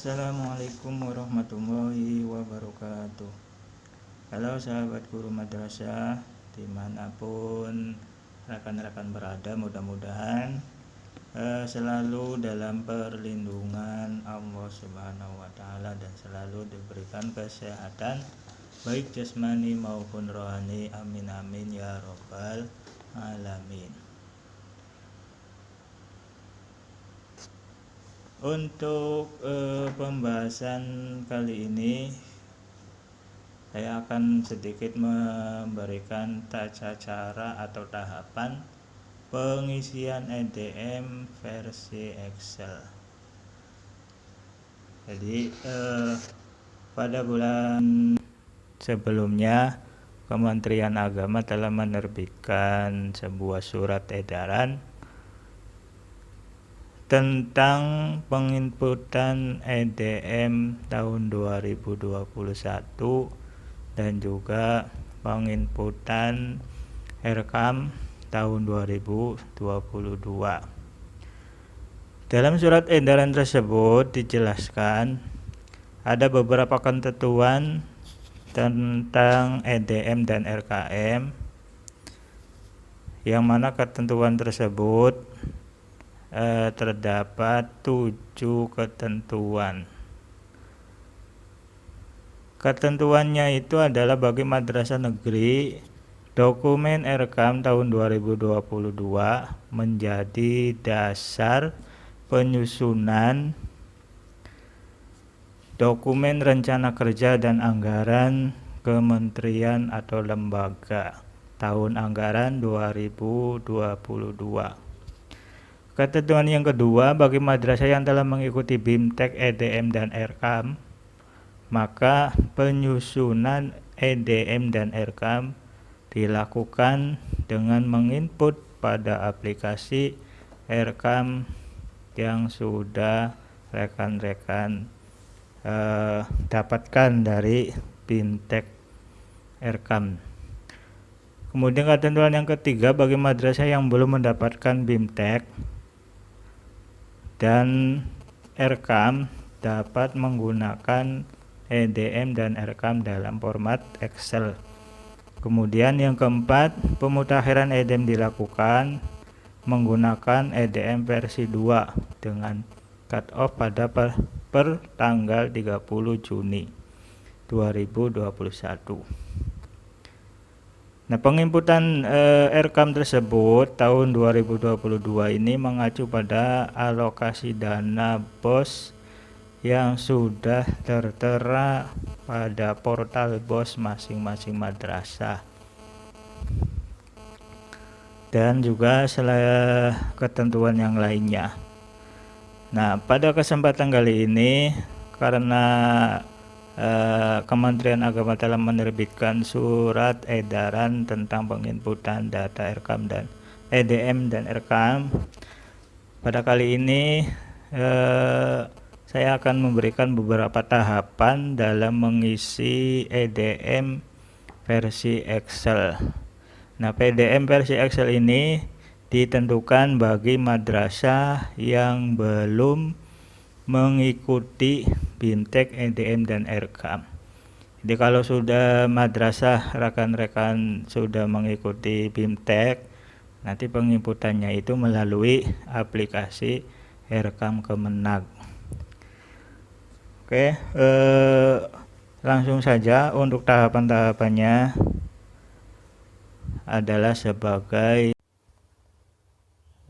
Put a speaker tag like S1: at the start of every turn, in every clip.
S1: Assalamualaikum warahmatullahi wabarakatuh. Halo sahabat guru madrasah dimanapun rekan-rekan berada, mudah-mudahan selalu dalam perlindungan Allah Subhanahu wa Ta'ala dan selalu diberikan kesehatan baik jasmani maupun rohani. Amin amin ya robbal alamin. Untuk pembahasan kali ini saya akan sedikit memberikan tata cara atau tahapan pengisian EDM versi Excel. Jadi pada bulan sebelumnya Kementerian Agama telah menerbitkan sebuah surat edaran tentang penginputan EDM tahun 2021 dan juga penginputan RKAM tahun 2022. Dalam surat edaran tersebut dijelaskan ada beberapa ketentuan tentang EDM dan RKM, yang mana ketentuan tersebut terdapat 7 ketentuan. Ketentuannya itu adalah bagi madrasah negeri, dokumen RKAM tahun 2022 menjadi dasar penyusunan dokumen rencana kerja dan anggaran kementerian atau lembaga tahun anggaran 2022. Ketentuan yang kedua, bagi madrasah yang telah mengikuti BIMTEK, EDM, dan RKAM, maka penyusunan EDM dan RKAM dilakukan dengan menginput pada aplikasi RKAM yang sudah rekan-rekan dapatkan dari BIMTEK RKAM. Kemudian ketentuan yang ketiga, bagi madrasah yang belum mendapatkan BIMTEK dan RKAM dapat menggunakan EDM dan RKAM dalam format Excel. Kemudian yang keempat, pemutakhiran EDM dilakukan menggunakan EDM versi 2 dengan cut off pada per tanggal 30 Juni 2021. Nah, penginputan RKAM tersebut tahun 2022 ini mengacu pada alokasi dana BOS yang sudah tertera pada portal BOS masing-masing madrasah. Dan juga ketentuan yang lainnya. Nah, pada kesempatan kali ini karena Kementerian Agama telah menerbitkan surat edaran tentang penginputan data RKAM dan EDM dan RKAM. Pada kali ini saya akan memberikan beberapa tahapan dalam mengisi EDM versi Excel. Nah, PDM versi Excel ini ditentukan bagi madrasah yang belum mengikuti BIMTEK, EDM, dan RKAM. Jadi kalau sudah madrasah rekan-rekan sudah mengikuti BIMTEK, nanti penginputannya itu melalui aplikasi RKAM Kemenag. Oke, langsung saja untuk tahapan-tahapannya adalah sebagai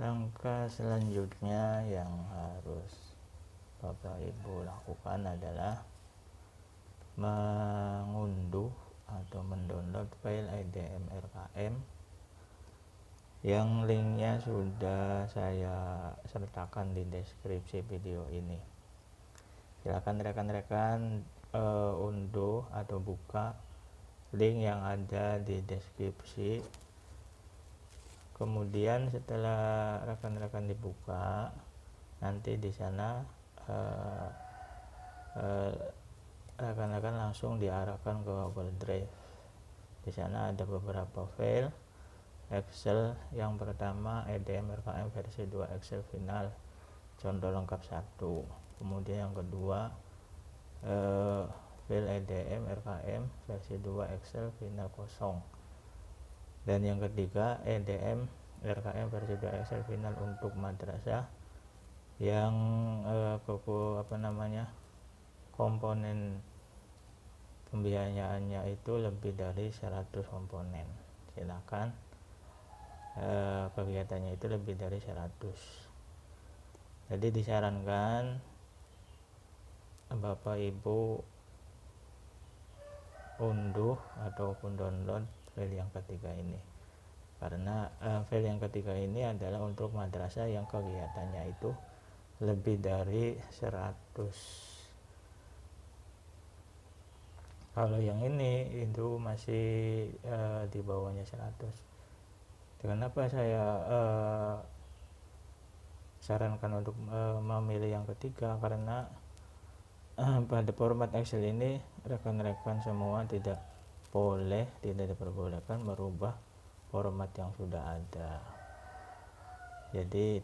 S1: langkah selanjutnya yang harus Bapak Ibu lakukan adalah mengunduh atau mendownload file EDM RKM yang linknya sudah saya sertakan di deskripsi video ini. Silakan rekan-rekan unduh atau buka link yang ada di deskripsi. Kemudian setelah rekan-rekan dibuka, nanti di sana rekan-rekan langsung diarahkan ke Google Drive. Di sana ada beberapa file Excel. Yang pertama EDM RKM versi 2 Excel final contoh lengkap 1. Kemudian yang kedua file EDM RKM versi 2 Excel final kosong. Dan yang ketiga EDM RKM versi 2 Excel final untuk madrasah yang komponen pembiayaannya itu lebih dari 100 komponen. Silakan kegiatannya itu lebih dari 100. Jadi disarankan Bapak Ibu unduh ataupun download file yang ketiga ini, karena file yang ketiga ini adalah untuk madrasah yang kegiatannya itu lebih dari 100. Kalau yang ini itu masih di bawahnya 100. Kenapa saya sarankan untuk memilih yang ketiga? Karena pada format Excel ini rekan-rekan semua tidak diperbolehkan merubah format yang sudah ada. Jadi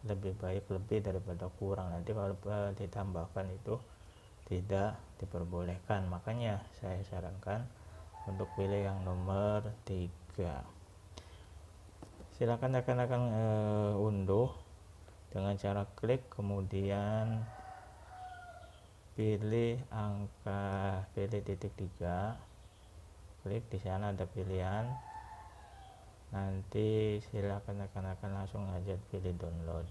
S1: lebih baik lebih daripada kurang. Nanti kalau ditambahkan itu tidak diperbolehkan. Makanya saya sarankan untuk pilih yang nomor 3. Silakan rekan-rekan unduh dengan cara klik, kemudian pilih titik 3, klik di sana ada pilihan, nanti silakan rekan-rekan langsung aja pilih download,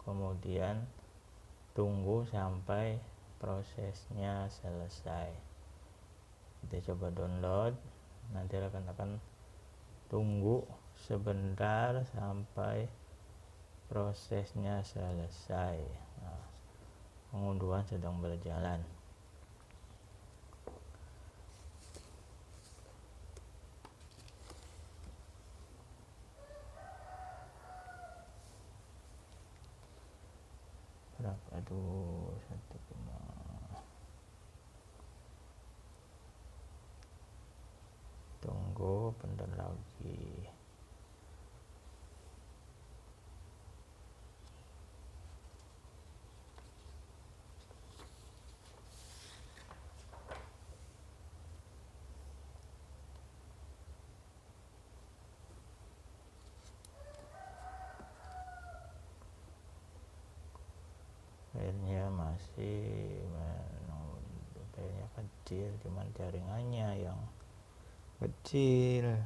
S1: kemudian tunggu sampai prosesnya selesai. Kita coba download, nanti rekan-rekan tunggu sebentar sampai prosesnya selesai. Nah, pengunduhan sedang berjalan. Aduh, 1, tunggu bentar lagi. Filenya masih filenya kecil, cuman jaringannya yang kecil.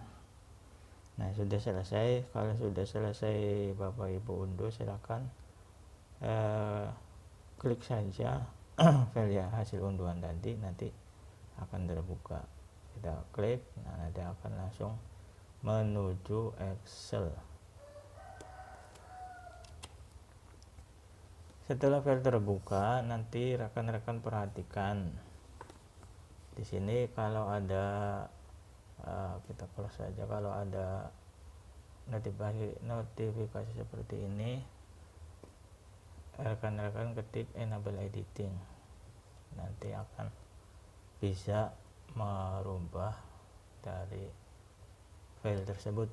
S1: Nah, sudah selesai. Kalau sudah selesai Bapak Ibu unduh, silakan klik saja file ya, hasil unduhan tadi nanti akan terbuka. Kita klik, nah nanti akan langsung menuju Excel. Setelah file terbuka, nanti rekan-rekan perhatikan di sini kalau ada kita close saja. Kalau ada notifikasi seperti ini, rekan-rekan ketik enable editing, nanti akan bisa merubah dari file tersebut.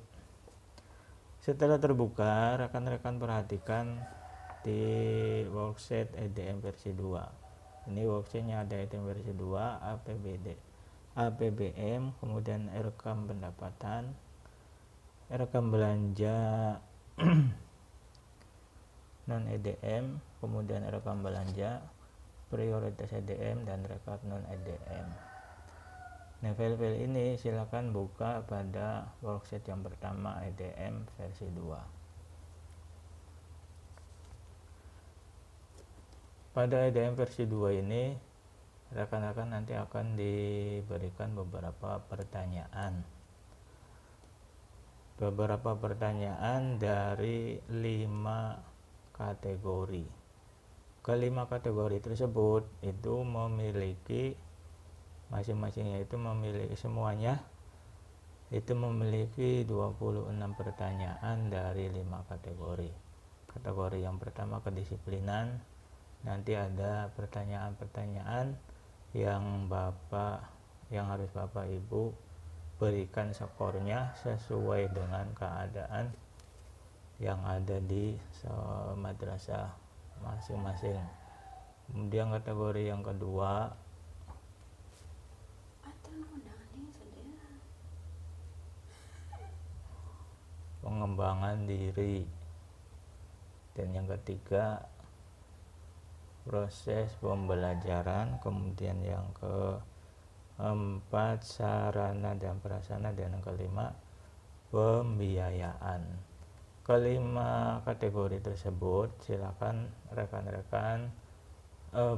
S1: Setelah terbuka, rekan-rekan perhatikan di worksheet EDM versi 2. Ini worksheetnya ada EDM versi 2, APBM, kemudian rekam pendapatan, rekam belanja non EDM, kemudian rekam belanja, prioritas EDM, dan rekap non EDM. Nah, file-file ini silakan buka pada worksheet yang pertama EDM versi 2. Pada EDM versi 2 ini rekan-rekan nanti akan diberikan beberapa pertanyaan dari 5 kategori. Kelima kategori tersebut itu memiliki masing-masingnya itu memiliki semuanya itu memiliki 26 pertanyaan dari 5 kategori. Kategori yang pertama kedisiplinan, nanti ada pertanyaan-pertanyaan yang harus Bapak Ibu berikan skornya sesuai dengan keadaan yang ada di madrasah masing-masing. Kemudian kategori yang kedua, pengembangan diri. Dan yang ketiga, proses pembelajaran. Kemudian yang keempat, sarana dan prasarana. Dan yang kelima, pembiayaan. Kelima kategori tersebut silakan rekan-rekan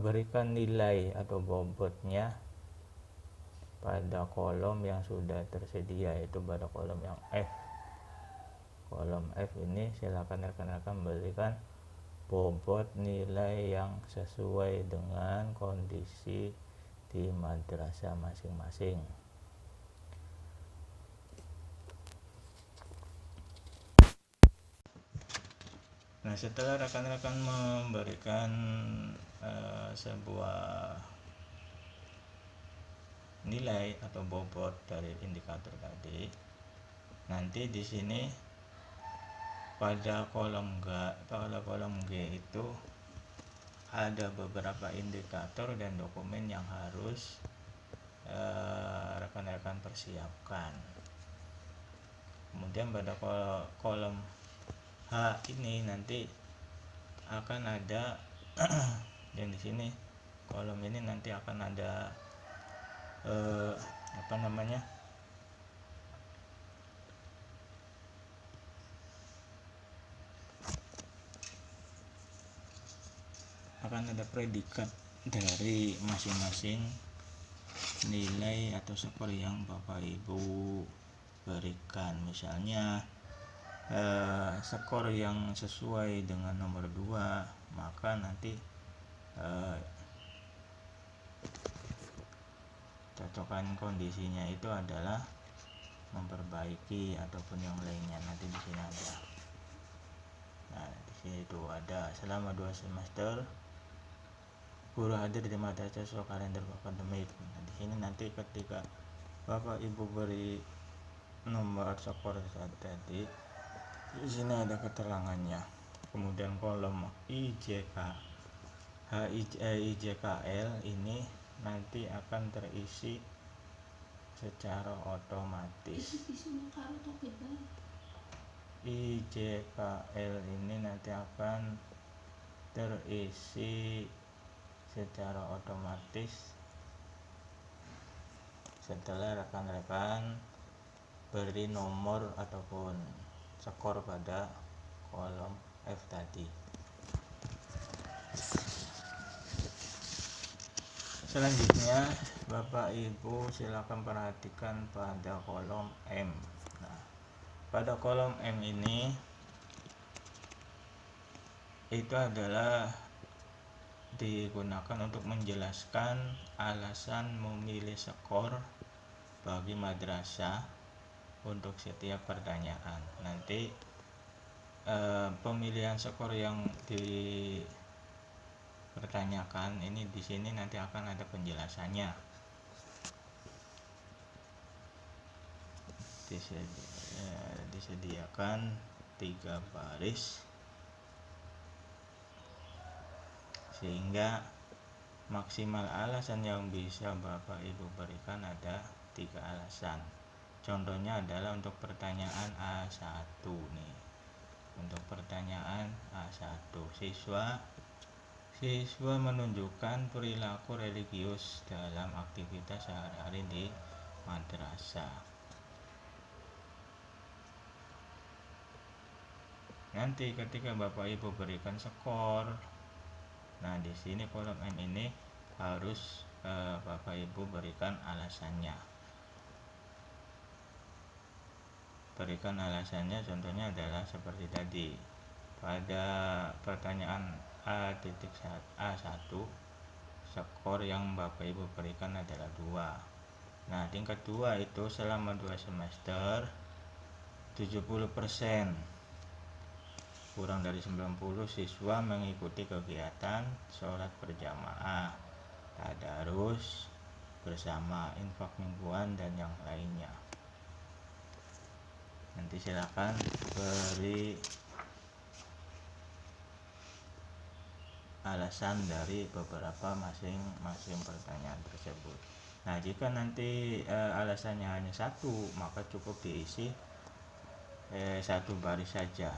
S1: berikan nilai atau bobotnya pada kolom yang sudah tersedia, yaitu pada kolom yang F. Kolom F ini silakan rekan-rekan berikan bobot nilai yang sesuai dengan kondisi di madrasah masing-masing. Nah, setelah rekan-rekan memberikan sebuah nilai atau bobot dari indikator tadi, nanti di sini pada kolom G itu ada beberapa indikator dan dokumen yang harus rekan-rekan persiapkan. Kemudian pada kolom H ini nanti akan ada dan di sini kolom ini nanti akan ada akan ada predikat dari masing-masing nilai atau skor yang Bapak Ibu berikan. Misalnya skor yang sesuai dengan nomor 2, maka nanti cocokan kondisinya itu adalah memperbaiki ataupun yang lainnya. Nanti di sini ada. Nah, di sini itu ada selama 2 semester guru hadir di madrasah sesuai kalender akademik. Nah, di sini nanti ketika Bapak Ibu beri nomor skor tadi, di sini ada keterangannya. Kemudian kolom IJKL ini nanti akan terisi secara otomatis. IJKL ini nanti akan terisi secara otomatis setelah rekan-rekan beri nomor ataupun skor pada kolom F tadi. Selanjutnya Bapak Ibu silakan perhatikan pada kolom M. Nah, pada kolom M ini itu adalah digunakan untuk menjelaskan alasan memilih skor bagi madrasah untuk setiap pertanyaan. Nanti pemilihan skor yang dipertanyakan ini di sini nanti akan ada penjelasannya. Disediakan 3 baris sehingga maksimal alasan yang bisa Bapak Ibu berikan ada 3 alasan. Contohnya adalah untuk pertanyaan A1 nih. Untuk pertanyaan A1, siswa menunjukkan perilaku religius dalam aktivitas sehari-hari di madrasah. Nanti ketika Bapak Ibu berikan skor, nah di sini kolom M ini harus Bapak Ibu berikan alasannya. Berikan alasannya, contohnya adalah seperti tadi. Pada pertanyaan A1, skor yang Bapak Ibu berikan adalah 2. Nah, tingkat 2 itu selama 2 semester 70%. Kurang dari 90 siswa mengikuti kegiatan sholat berjamaah, tadarus bersama, infak mingguan, dan yang lainnya. Nanti silakan beri alasan dari beberapa masing-masing pertanyaan tersebut. Nah, jika nanti alasannya hanya satu, maka cukup diisi satu baris saja.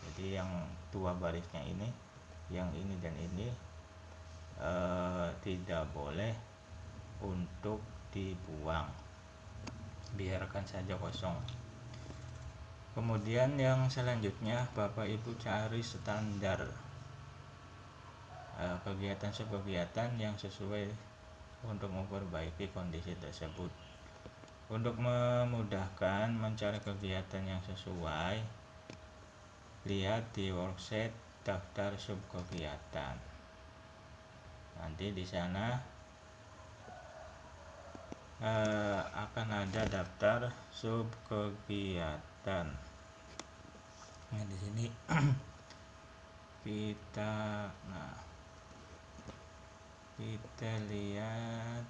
S1: Jadi yang dua barisnya ini, yang ini dan ini tidak boleh untuk dibuang, biarkan saja kosong. Kemudian yang selanjutnya, Bapak Ibu cari standar kegiatan yang sesuai untuk memperbaiki kondisi tersebut. Untuk memudahkan mencari kegiatan yang sesuai, lihat di worksheet daftar subkegiatan. Nanti di sana akan ada daftar subkegiatan. Nah, di sini kita lihat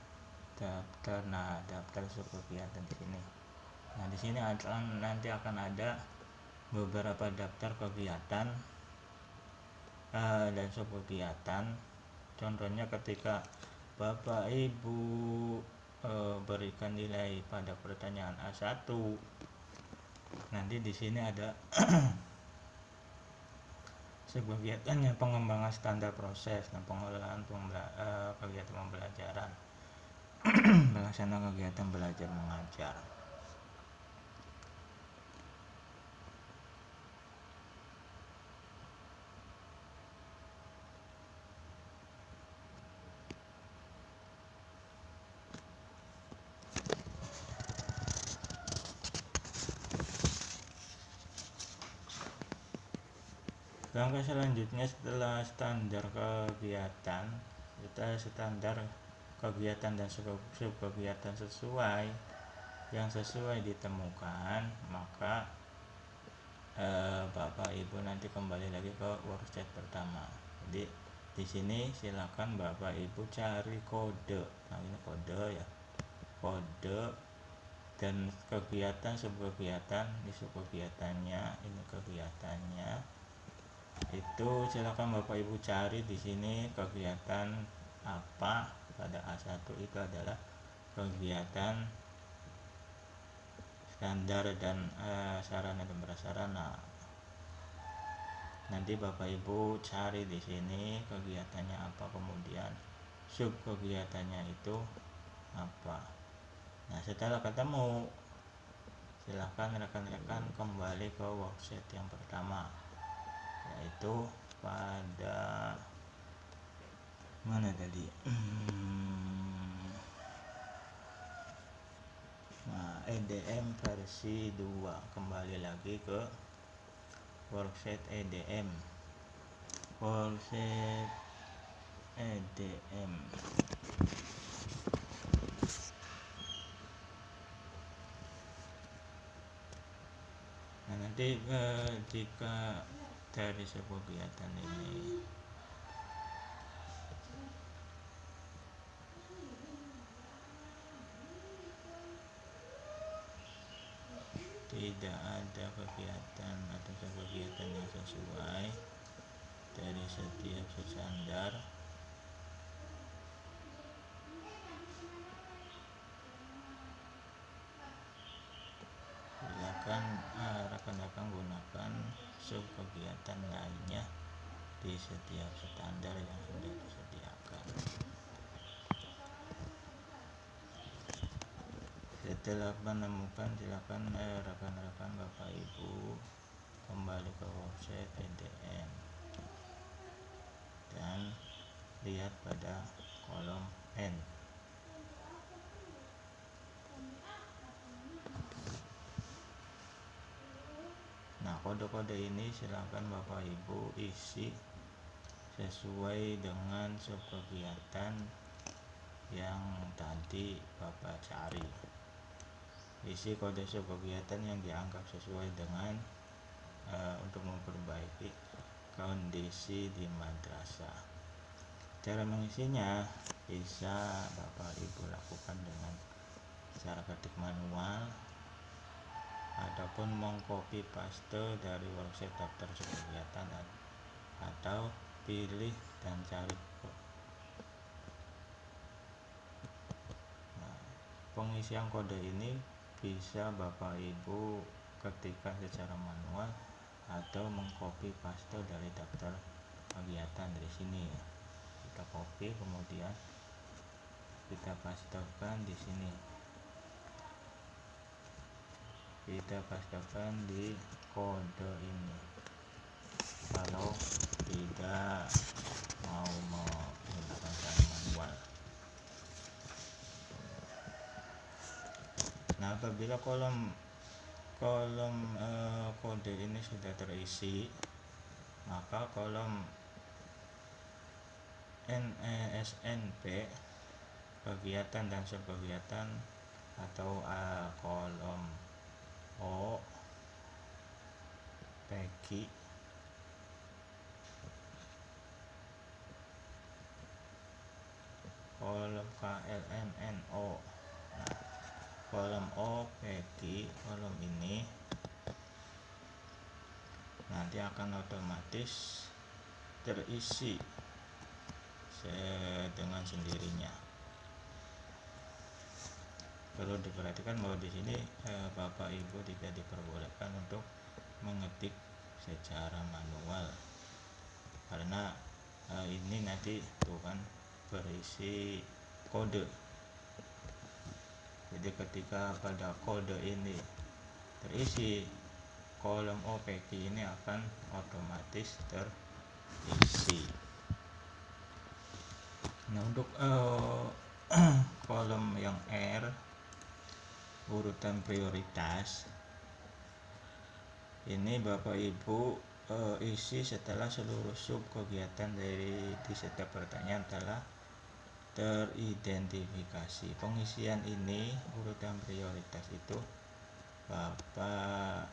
S1: daftar. Nah, daftar subkegiatan di sini. Nah, di sini nanti akan ada beberapa daftar kegiatan dan subkegiatan. Contohnya ketika Bapak Ibu berikan nilai pada pertanyaan A1, nanti di sini ada subkegiatannya pengembangan standar proses dan pengelolaan kegiatan pembelajaran, pelaksanaan kegiatan belajar mengajar. Langkah selanjutnya setelah standar kegiatan, dan subkegiatan yang sesuai ditemukan, maka Bapak Ibu nanti kembali lagi ke worksheet pertama. Jadi di sini silakan Bapak Ibu cari kode. Nah, ini kode ya. Kode dan kegiatan subkegiatan, di subkegiatannya ini kegiatannya. Itu silakan Bapak Ibu cari di sini kegiatan apa. Pada A1 itu adalah kegiatan standar dan sarana dan prasarana. Nanti Bapak Ibu cari di sini kegiatannya apa, kemudian subkegiatannya itu apa. Nah, setelah ketemu, silakan rekan-rekan kembali ke worksheet yang pertama, yaitu pada mana tadi? Nah, EDM versi 2. Kembali lagi ke worksheet EDM. Worksheet EDM. Nah, nanti jika dari sebuah kegiatan ini tidak ada kegiatan atau kegiatan yang sesuai dari setiap standar, silakan rekan-rekan gunakan subkegiatan lainnya di setiap standar yang sudah disediakan. Setelah menemukan, silakan rekan-rekan Bapak Ibu kembali ke worksheet EDM dan lihat pada kolom N. Nah, kode-kode ini silakan Bapak Ibu isi sesuai dengan subkegiatan yang tadi Bapak cari. Isi kode subkegiatan yang dianggap sesuai dengan untuk memperbaiki kondisi di madrasah. Cara mengisinya bisa Bapak Ibu lakukan dengan cara ketik manual ataupun mengcopy paste dari worksheet daftar subkegiatan, atau pilih dan cari. Nah, pengisian kode ini bisa Bapak Ibu ketikkan secara manual atau mengcopy paste dari daftar kegiatan dari sini. Kita copy kemudian kita pastekan di sini. Kita pastekan di kode ini. Kalau tidak mau menggunakan cara manual. Nah, apabila kolom kode ini sudah terisi, maka kolom SNP kegiatan dan subkegiatan atau kolom O PEGI kolom KLMNO. Nah, kolom O PEGI, kolom ini nanti akan otomatis terisi dengan sendirinya. Perlu diperhatikan bahwa di sini Bapak Ibu tidak diperbolehkan untuk mengetik secara manual, karena ini nanti bukan berisi kode. Jadi ketika pada kode ini terisi, kolom OPG ini akan otomatis terisi. Nah, untuk kolom yang R, urutan prioritas, ini Bapak Ibu isi setelah seluruh sub kegiatan di setiap pertanyaan telah teridentifikasi. Pengisian ini urutan prioritas itu Bapak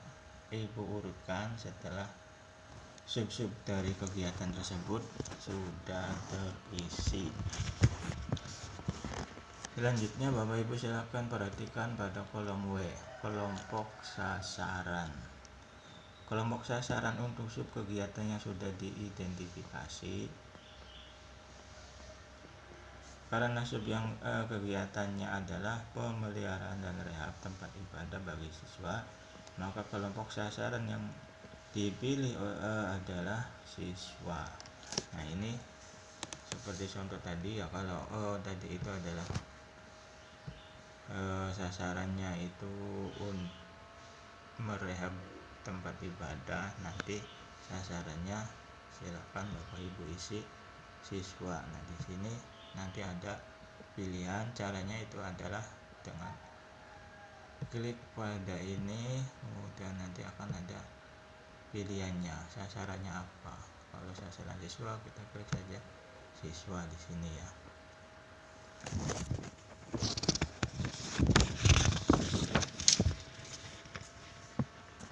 S1: Ibu urutkan setelah sub-sub dari kegiatan tersebut sudah terisi. Selanjutnya Bapak Ibu silakan perhatikan pada kolom W, kelompok sasaran. Kelompok sasaran untuk sub kegiatan yang sudah diidentifikasi. Karena sub yang kegiatannya adalah pemeliharaan dan rehab tempat ibadah bagi siswa, maka kelompok sasaran yang dipilih adalah siswa. Nah, ini seperti contoh tadi ya, kalau tadi itu adalah sasarannya itu merehab tempat ibadah, nanti sasarannya silakan Bapak Ibu isi siswa. Nah, di sini nanti ada pilihan, caranya itu adalah dengan klik pada ini, kemudian nanti akan ada pilihannya sasarannya apa. Kalau sasaran siswa, kita klik saja siswa di sini ya.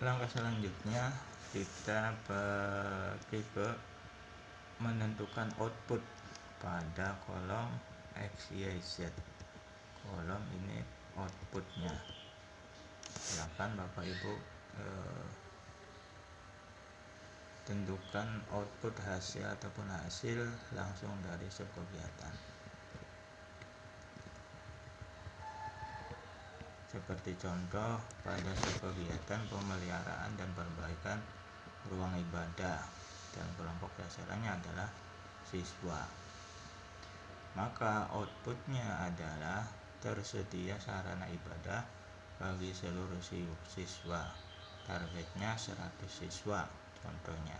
S1: Langkah selanjutnya kita pergi ke menentukan output pada kolom XYZ. Kolom ini outputnya. Silakan Bapak Ibu tentukan output hasil ataupun hasil langsung dari sub kegiatan. Seperti contoh pada sub kegiatan pemeliharaan dan perbaikan ruang ibadah, dan kelompok sasarannya adalah siswa. Maka outputnya adalah tersedia sarana ibadah bagi seluruh siswa. Targetnya 100 siswa contohnya.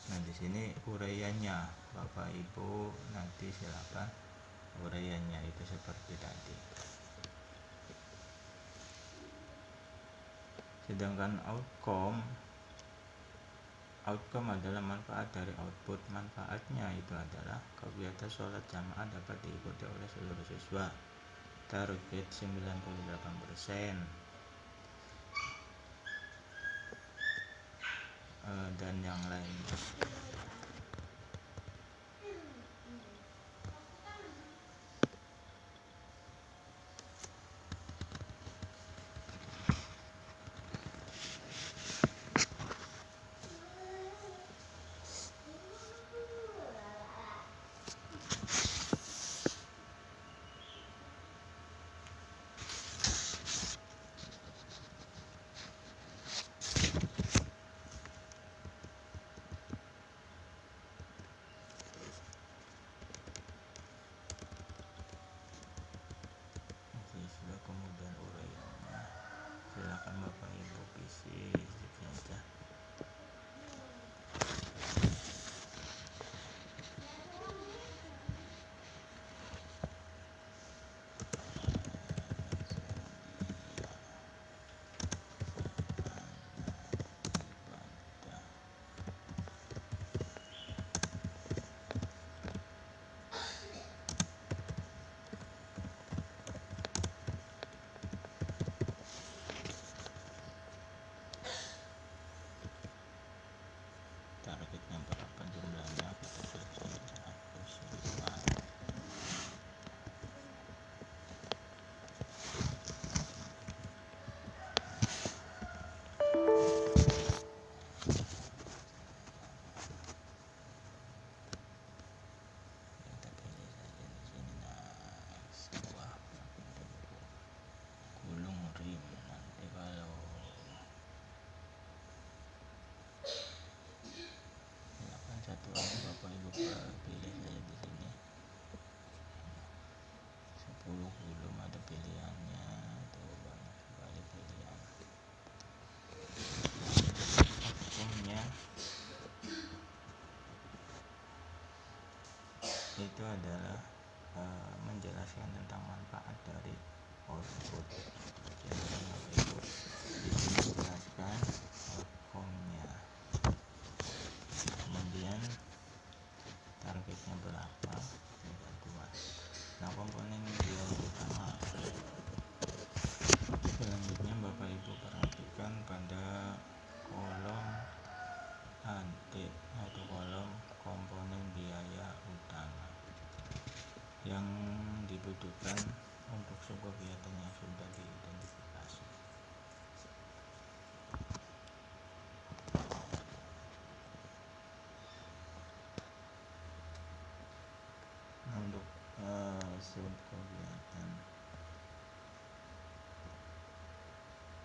S1: Nah, di sini uraiannya Bapak Ibu nanti silakan uraiannya itu seperti tadi. Sedangkan outcome adalah manfaat dari output. Manfaatnya itu adalah kegiatan sholat jamaah dapat diikuti oleh seluruh siswa. Target 98%. Dan yang lainnya. menunjukkan untuk subkegiatan yang sudah diidentifikasi. Nah, untuk subkegiatan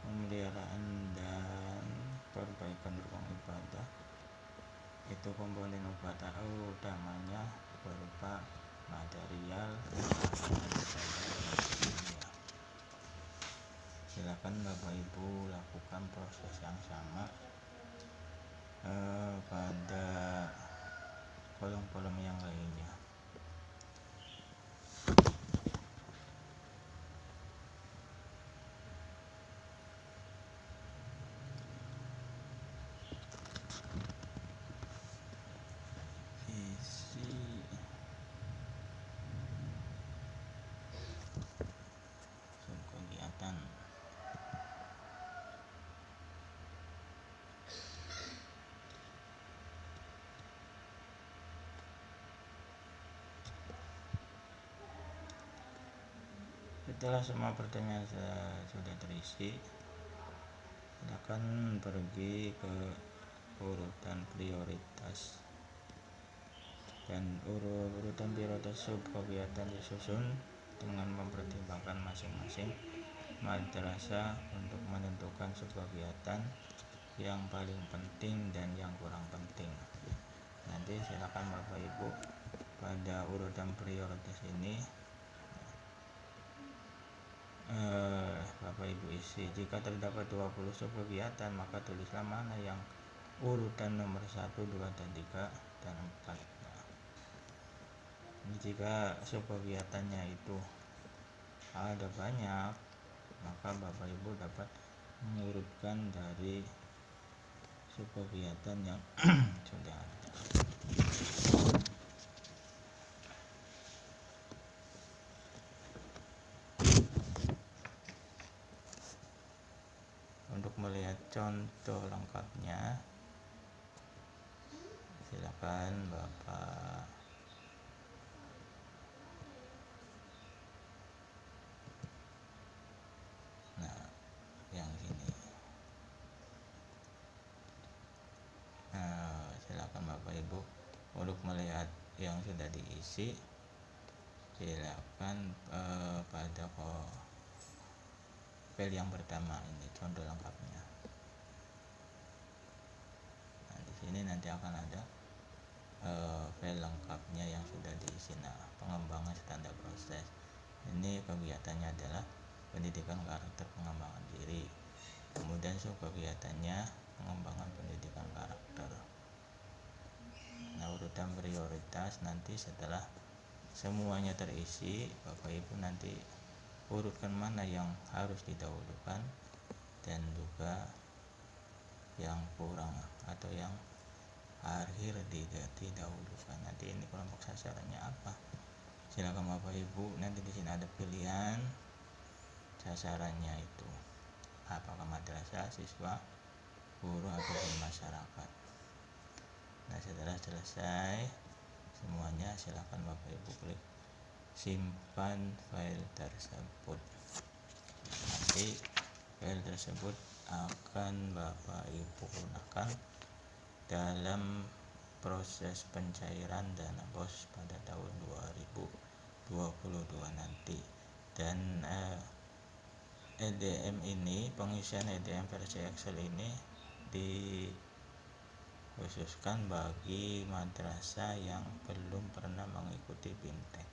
S1: pemeliharaan dan perbaikan ruang ibadah, itu komponen utamanya berupa material, silakan Bapak Ibu lakukan proses yang sama pada kolom-kolom yang lainnya. Subkegiatan setelah semua pertanyaan sudah terisi, silakan pergi ke urutan prioritas, dan urutan prioritas subkegiatan disusun dengan mempertimbangkan masing-masing madrasah untuk menentukan subkegiatan yang paling penting dan yang kurang penting. Nanti silakan Bapak Ibu pada urutan prioritas ini Bapak Ibu isi. Jika terdapat 20 subkegiatan, maka tulislah mana yang urutan nomor 1, 2, dan 3, dan 4. Nah, jika subkegiatannya itu ada banyak, maka Bapak Ibu dapat mengurutkan dari subkegiatan yang sudah ada. Untuk melihat contoh lengkapnya, silakan Bapak yang sini. Silakan Bapak Ibu untuk melihat yang sudah diisi, silakan pada file yang pertama ini contoh lengkapnya. Nah, di sini nanti akan ada file lengkapnya yang sudah diisi. Nah, pengembangan standar proses ini kegiatannya adalah pendidikan karakter pengembangan diri, kemudian subkegiatannya pengembangan pendidikan karakter. Nah, urutan prioritas nanti setelah semuanya terisi, Bapak Ibu nanti urutkan mana yang harus didahulukan dan juga yang kurang atau yang akhir didahulukan. Nanti ini kelompok sasarannya apa? Silakan Bapak Ibu, nanti di sini ada pilihan sasarannya itu apakah madrasah, siswa, guru, atau masyarakat. Nah, setelah selesai semuanya, silakan Bapak Ibu klik simpan file tersebut. Nanti file tersebut akan Bapak Ibu gunakan dalam proses pencairan dana BOS pada tahun 2022 nanti. Dan EDM ini, pengisian EDM versi Excel ini dikhususkan bagi madrasah yang belum pernah mengikuti BIMTEK.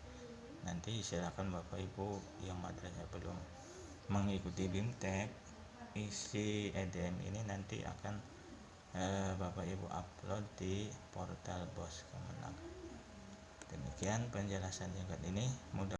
S1: Nanti silakan Bapak Ibu yang madrasah belum mengikuti BIMTEK, isi EDM ini nanti akan Bapak Ibu upload di portal BOS Kemenag. Demikian penjelasan singkat ini, mudah